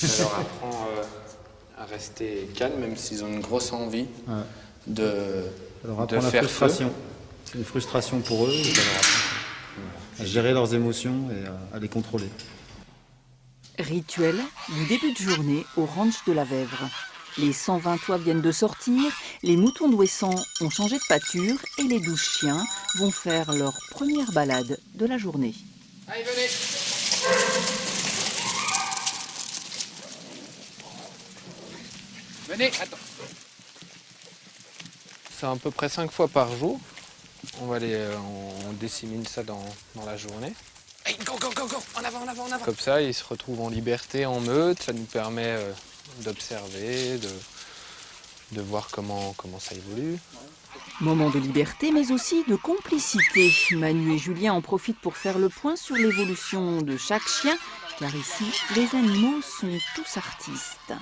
Ça leur apprend à rester calme, même s'ils ont une grosse envie de Ça leur apprend la faire frustration. feu. C'est une frustration pour eux, et ça leur apprend à gérer leurs émotions et à les contrôler. Rituel du début de journée au ranch de la Vèvre. Les 120 toits viennent de sortir, les moutons d'Ouessant ont changé de pâture et les 12 chiens vont faire leur première balade de la journée. Allez, venez! Venez, attends. C'est à peu près 5 fois par jour. On dissémine ça dans la journée. Hey, go, go, go, go! En avant, en avant, en avant! Comme ça, ils se retrouvent en liberté, en meute. Ça nous permet d'observer, de voir comment ça évolue. Moment de liberté, mais aussi de complicité. Manu et Julien en profitent pour faire le point sur l'évolution de chaque chien, car ici, les animaux sont tous artistes.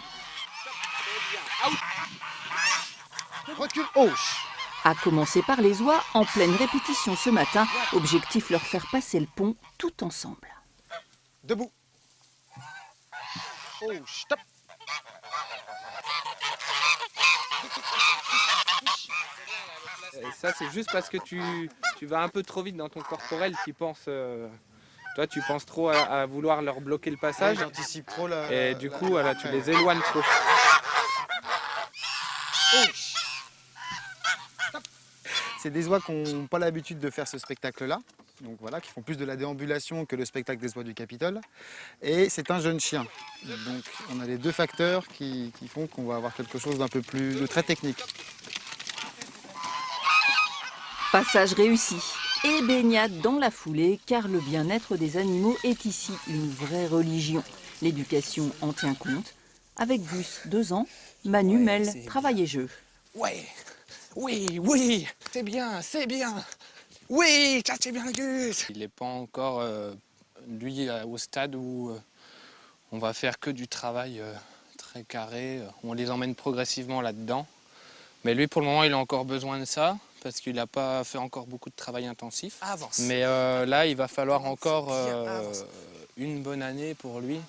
Recule, hoche. À commencer par les oies, en pleine répétition ce matin, objectif leur faire passer le pont tout ensemble. Debout. Hoche, stop. Et ça, c'est juste parce que tu vas un peu trop vite dans ton corporel. Toi, tu penses trop à vouloir leur bloquer le passage. J'anticipe trop la... Et du coup, voilà, tu les éloignes trop. C'est des oies qui n'ont pas l'habitude de faire ce spectacle-là. Donc voilà, qui font plus de la déambulation que le spectacle des oies du Capitole. Et c'est un jeune chien. Donc on a les deux facteurs qui font qu'on va avoir quelque chose de très technique. Passage réussi et baignade dans la foulée, car le bien-être des animaux est ici une vraie religion. L'éducation en tient compte. Avec Gus, 2 ans, Manu mêle travail et jeu. Ouais, oui, oui, c'est bien, c'est bien. Oui, ça c'est bien, Gus. Il n'est pas encore, lui, au stade où on va faire que du travail très carré. On les emmène progressivement là-dedans. Mais lui, pour le moment, il a encore besoin de ça, parce qu'il n'a pas fait encore beaucoup de travail intensif. Avance. Mais là, il va falloir encore une bonne année pour lui.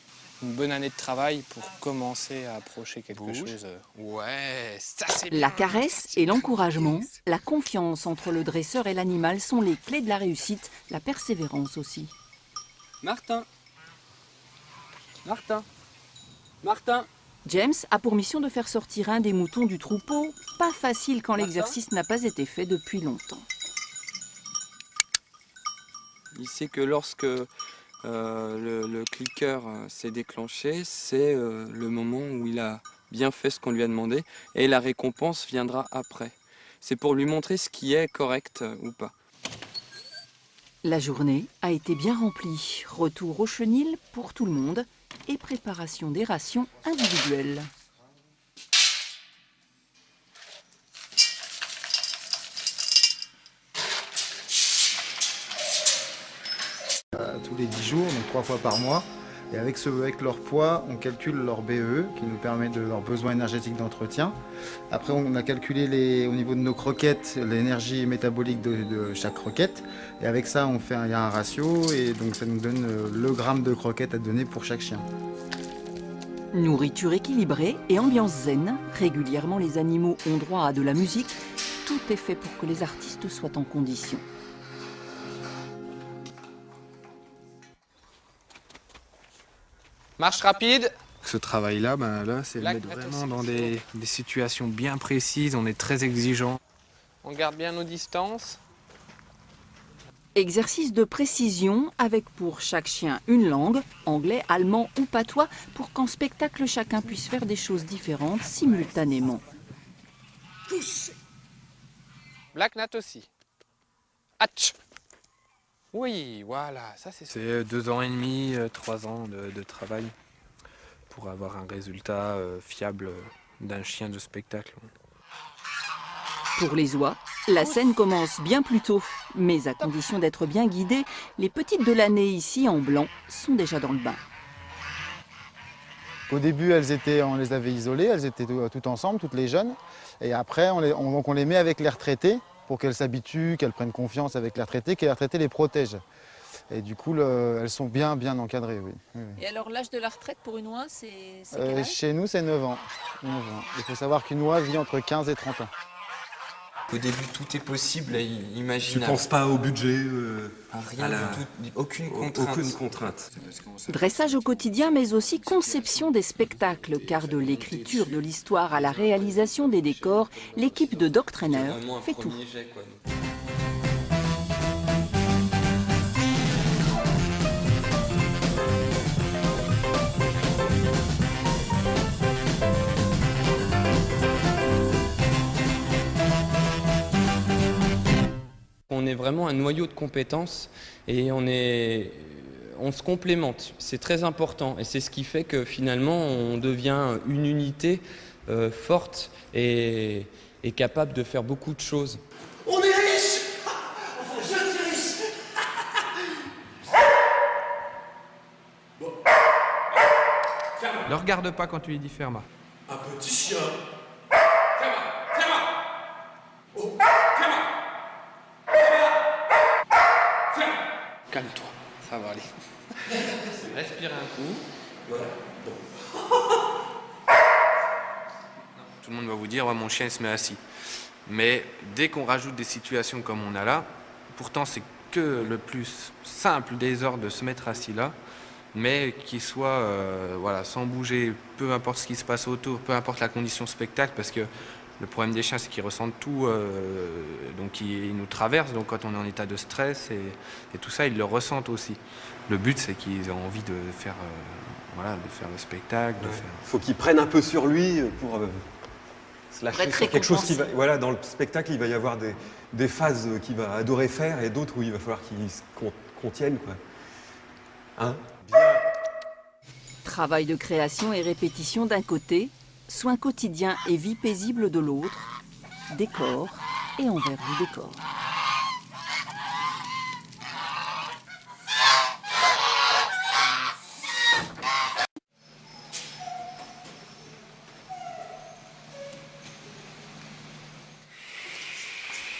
Une bonne année de travail pour commencer à approcher quelque chose. Ouais, ça c'est bien. La caresse et l'encouragement, la confiance entre le dresseur et l'animal sont les clés de la réussite, la persévérance aussi. Martin. Martin. Martin. James a pour mission de faire sortir un des moutons du troupeau. Pas facile quand l'exercice n'a pas été fait depuis longtemps. Il sait que lorsque le clicker s'est déclenché, c'est le moment où il a bien fait ce qu'on lui a demandé et la récompense viendra après. C'est pour lui montrer ce qui est correct ou pas. La journée a été bien remplie. Retour au chenil pour tout le monde et préparation des rations individuelles. Tous les 10 jours, donc 3 fois par mois. Et avec leur poids, on calcule leur BEE, qui nous permet de leurs besoins énergétiques d'entretien. Après, on a calculé au niveau de nos croquettes, l'énergie métabolique de chaque croquette. Et avec ça, il y a un ratio, et donc ça nous donne le gramme de croquettes à donner pour chaque chien. Nourriture équilibrée et ambiance zen. Régulièrement, les animaux ont droit à de la musique. Tout est fait pour que les artistes soient en condition. Marche rapide. Ce travail-là, c'est le mettre vraiment dans des situations bien précises. On est très exigeant. On garde bien nos distances. Exercice de précision avec pour chaque chien une langue, anglais, allemand ou patois, pour qu'en spectacle chacun puisse faire des choses différentes simultanément. Black Nat aussi. Hatch. Oui, voilà, ça c'est ça. C'est 2 ans et demi, 3 ans de travail pour avoir un résultat fiable d'un chien de spectacle. Pour les oies, la scène commence bien plus tôt, mais à condition d'être bien guidées, les petites de l'année ici en blanc sont déjà dans le bain. Au début, on les avait isolées, elles étaient toutes ensemble, toutes les jeunes. Et après, on les met avec l'air traité pour qu'elles s'habituent, qu'elles prennent confiance avec l'air traité, que l'air traité les protège. Et du coup, elles sont bien encadrées, oui. Et alors l'âge de la retraite pour une oie, c'est quel âge? Chez nous, c'est 9 ans. 9 ans. Il faut savoir qu'une oie vit entre 15 et 30 ans. Au début, tout est possible et Tu imaginable. penses pas au budget, Rien du tout, aucune contrainte. aucune contrainte. Dressage au quotidien, mais aussi conception des spectacles, car de l'écriture de l'histoire à la réalisation des décors, l'équipe de Dog Trainer Vraiment un fait tout. premier jet, quoi. On est vraiment un noyau de compétences et on se complémente. C'est très important et c'est ce qui fait que finalement on devient une unité forte et capable de faire beaucoup de choses. On est riche. Enfin, je suis riche. Le regarde pas quand tu lui dis ferme. Un petit chien. Calme-toi, ça va aller. Respire un coup. Voilà. Tout le monde va vous dire, ouais, mon chien il se met assis. Mais dès qu'on rajoute des situations comme on a là, pourtant c'est que le plus simple des ordres de se mettre assis là, mais qu'il soit voilà, sans bouger, peu importe ce qui se passe autour, peu importe la condition spectacle, parce que le problème des chiens, c'est qu'ils ressentent tout, donc ils nous traversent, donc quand on est en état de stress et tout ça, ils le ressentent aussi. Le but, c'est qu'ils aient envie de faire, voilà, de faire le spectacle, de faire... Faut qu'il prenne un peu sur lui pour se lâcher être sur quelque chose qui va... récompensé. Voilà, dans le spectacle, il va y avoir des phases qu'il va adorer faire et d'autres où il va falloir qu'il se contienne, quoi. Hein? Bien. Travail de création et répétition d'un côté, soins quotidiens et vie paisible de l'autre, décor et envers du décor.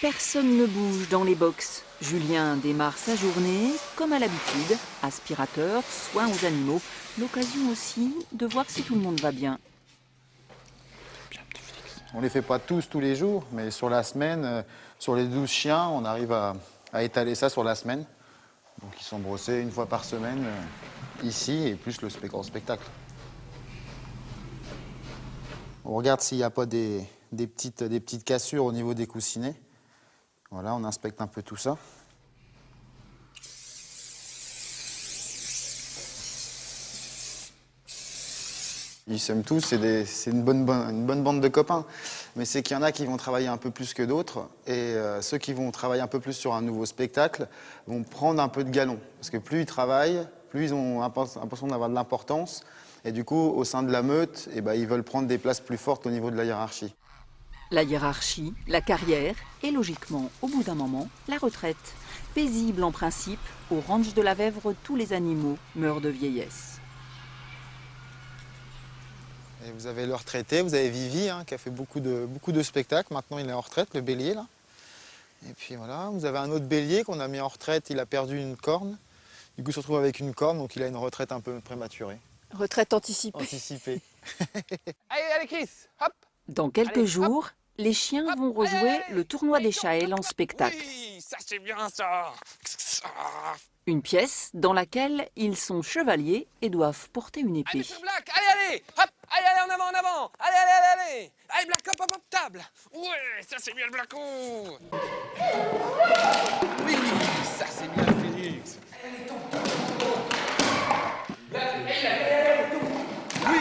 Personne ne bouge dans les box. Julien démarre sa journée, comme à l'habitude, aspirateur, soins aux animaux, l'occasion aussi de voir si tout le monde va bien. On ne les fait pas tous les jours, mais sur la semaine, sur les 12 chiens, on arrive à étaler ça sur la semaine. Donc ils sont brossés une fois par semaine ici et plus le grand spectacle. On regarde s'il n'y a pas des petites cassures au niveau des coussinets. Voilà, on inspecte un peu tout ça. Ils s'aiment tous, c'est une bonne bande de copains. Mais c'est qu'il y en a qui vont travailler un peu plus que d'autres. Et ceux qui vont travailler un peu plus sur un nouveau spectacle vont prendre un peu de galon. Parce que plus ils travaillent, plus ils ont l'impression d'avoir de l'importance. Et du coup, au sein de la meute, eh ben, ils veulent prendre des places plus fortes au niveau de la hiérarchie. La hiérarchie, la carrière et logiquement, au bout d'un moment, la retraite. Paisible en principe, au ranch de la Vèvre, tous les animaux meurent de vieillesse. Et vous avez le retraité, vous avez Vivi hein, qui a fait beaucoup de spectacles. Maintenant, il est en retraite, le bélier là. Et puis voilà, vous avez un autre bélier qu'on a mis en retraite, il a perdu une corne. Du coup, il se retrouve avec une corne, donc il a une retraite un peu prématurée. Retraite anticipée. Anticipée. Allez Chris, hop. Dans quelques Allez, jours, les chiens vont rejouer le tournoi des Chaëls en spectacle. Oui, ça c'est bien ça. Une pièce dans laquelle ils sont chevaliers et doivent porter une épée. Allez, Black, allez, hop, allez, en avant, allez, Black, hop, table. Ouais, ça c'est bien le Blacko. Oui, ça c'est bien Félix. Oui,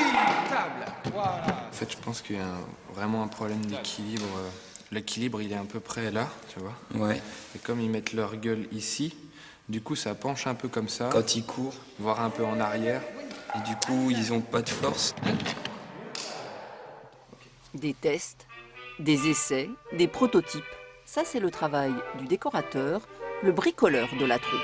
table, voilà. En fait, je pense qu'il y a vraiment un problème d'équilibre. L'équilibre, il est à peu près là, tu vois. Ouais. Et comme ils mettent leur gueule ici, du coup, ça penche un peu comme ça. Quand ils courent, Voire un peu en arrière. et du coup, ils n'ont pas de force. Des tests, des essais, des prototypes. Ça, c'est le travail du décorateur, le bricoleur de la troupe.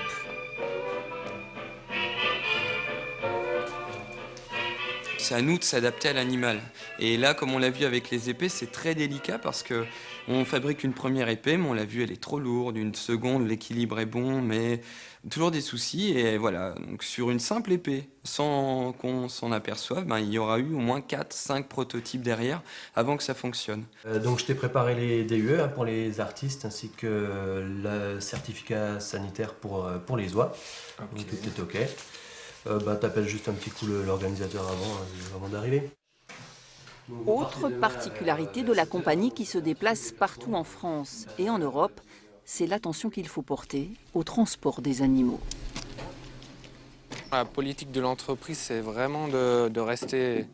C'est à nous de s'adapter à l'animal. Et là, comme on l'a vu avec les épées, c'est très délicat parce que On fabrique une première épée, mais on l'a vu, elle est trop lourde. Une seconde, l'équilibre est bon, mais toujours des soucis. Et voilà, donc sur une simple épée, sans qu'on s'en aperçoive, il y aura eu au moins 4-5 prototypes derrière avant que ça fonctionne. Donc je t'ai préparé les DUE pour les artistes, ainsi que le certificat sanitaire pour les oies. Okay. Donc tout est OK. T'appelles juste un petit coup l'organisateur avant d'arriver. Autre particularité de la compagnie qui se déplace partout en France et en Europe, c'est l'attention qu'il faut porter au transport des animaux. La politique de l'entreprise, c'est vraiment de rester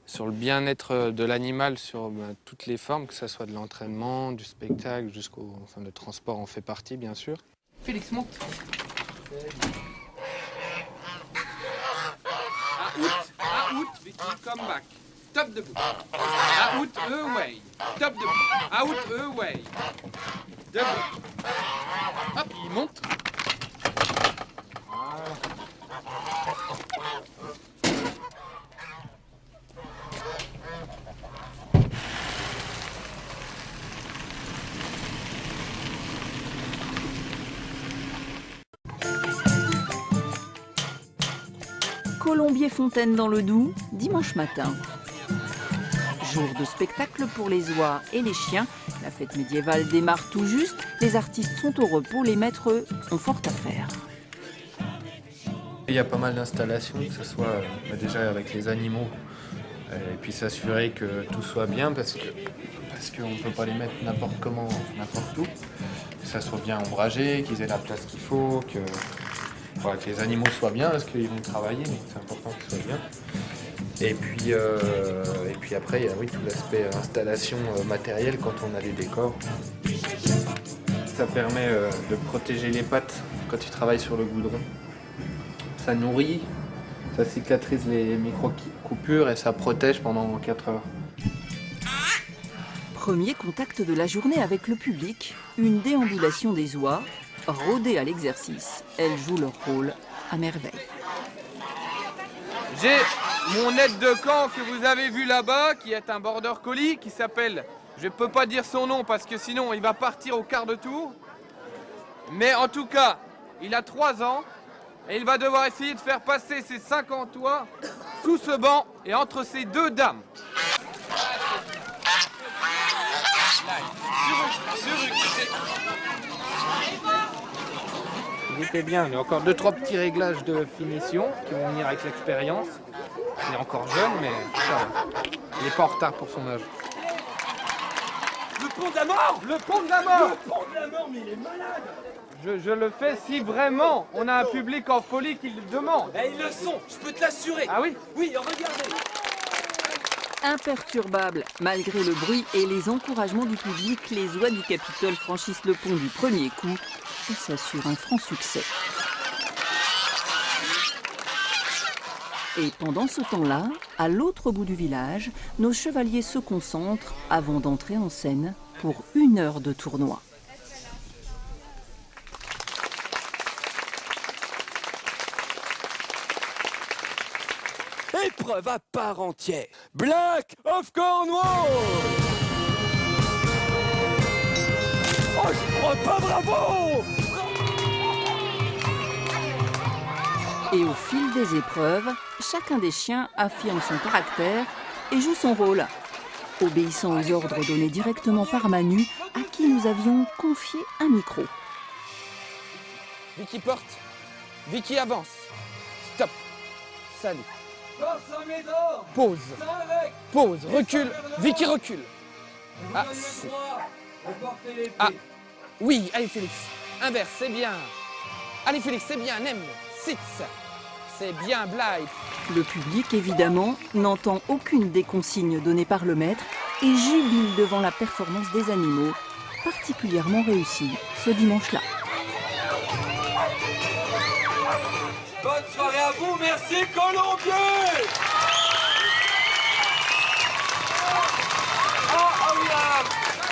sur le bien-être de l'animal, sur toutes les formes, que ce soit de l'entraînement, du spectacle, le transport en fait partie, bien sûr. Félix, monte. À out, Vicky, come back. Stop debout. Out, away. Stop debout. Out, away. Debout. Hop, il monte. Voilà. Colombier-Fontaine dans le Doubs, dimanche matin. Jour de spectacle pour les oies et les chiens. La fête médiévale démarre tout juste. Les artistes sont au repos, les maîtres ont fort à faire. Il y a pas mal d'installations, que ce soit déjà avec les animaux, et puis s'assurer que tout soit bien, parce qu'on ne peut pas les mettre n'importe comment, n'importe où. Que ça soit bien ombragé, qu'ils aient la place qu'il faut, que les animaux soient bien, parce qu'ils vont travailler, donc c'est important qu'ils soient bien. Et puis après, il y a tout l'aspect installation matérielle quand on a des décors. Ça permet de protéger les pattes quand tu travailles sur le goudron. Ça nourrit, ça cicatrise les micro-coupures et ça protège pendant 4 heures. Premier contact de la journée avec le public, une déambulation des oies, rodées à l'exercice. Elles jouent leur rôle à merveille. J'ai mon aide de camp que vous avez vu là-bas, qui est un border collie, qui s'appelle, je ne peux pas dire son nom parce que sinon il va partir au quart de tour. Mais en tout cas, il a 3 ans et il va devoir essayer de faire passer ses 50 oies sous ce banc et entre ces 2 dames. Il était bien, il y a encore 2-3 petits réglages de finition qui vont venir avec l'expérience. Il est encore jeune, mais ça va. Il n'est pas en retard pour son âge. Le pont de la mort! Le pont de la mort! Le pont de la mort, mais il est malade! Je le fais si vraiment on a un public en folie qui le demande. Eh, ils le sont, je peux te l'assurer. Ah oui? Oui, regardez. Imperturbables, malgré le bruit et les encouragements du public, les oies du Capitole franchissent le pont du premier coup et s'assurent un franc succès. Et pendant ce temps-là, à l'autre bout du village, nos chevaliers se concentrent avant d'entrer en scène pour 1 heure de tournoi. Épreuve à part entière. Black of Cornwall. Oh, je crois pas, bravo! Et au fil des épreuves, chacun des chiens affirme son caractère et joue son rôle, obéissant aux ordres donnés directement par Manu, à qui nous avions confié un micro. Vicky porte, Vicky avance. Stop. Salut. Pause. Pause. Recule. Vicky recule. Ah, oui, allez Félix. Inverse, c'est bien. Allez Félix, c'est bien. Nem. Six. C'est bien, Blythe. Le public, évidemment, n'entend aucune des consignes données par le maître et jubile devant la performance des animaux, particulièrement réussie ce dimanche-là. Bonne soirée à vous, merci Colombier. Ah oui,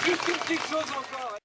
juste une petite chose encore.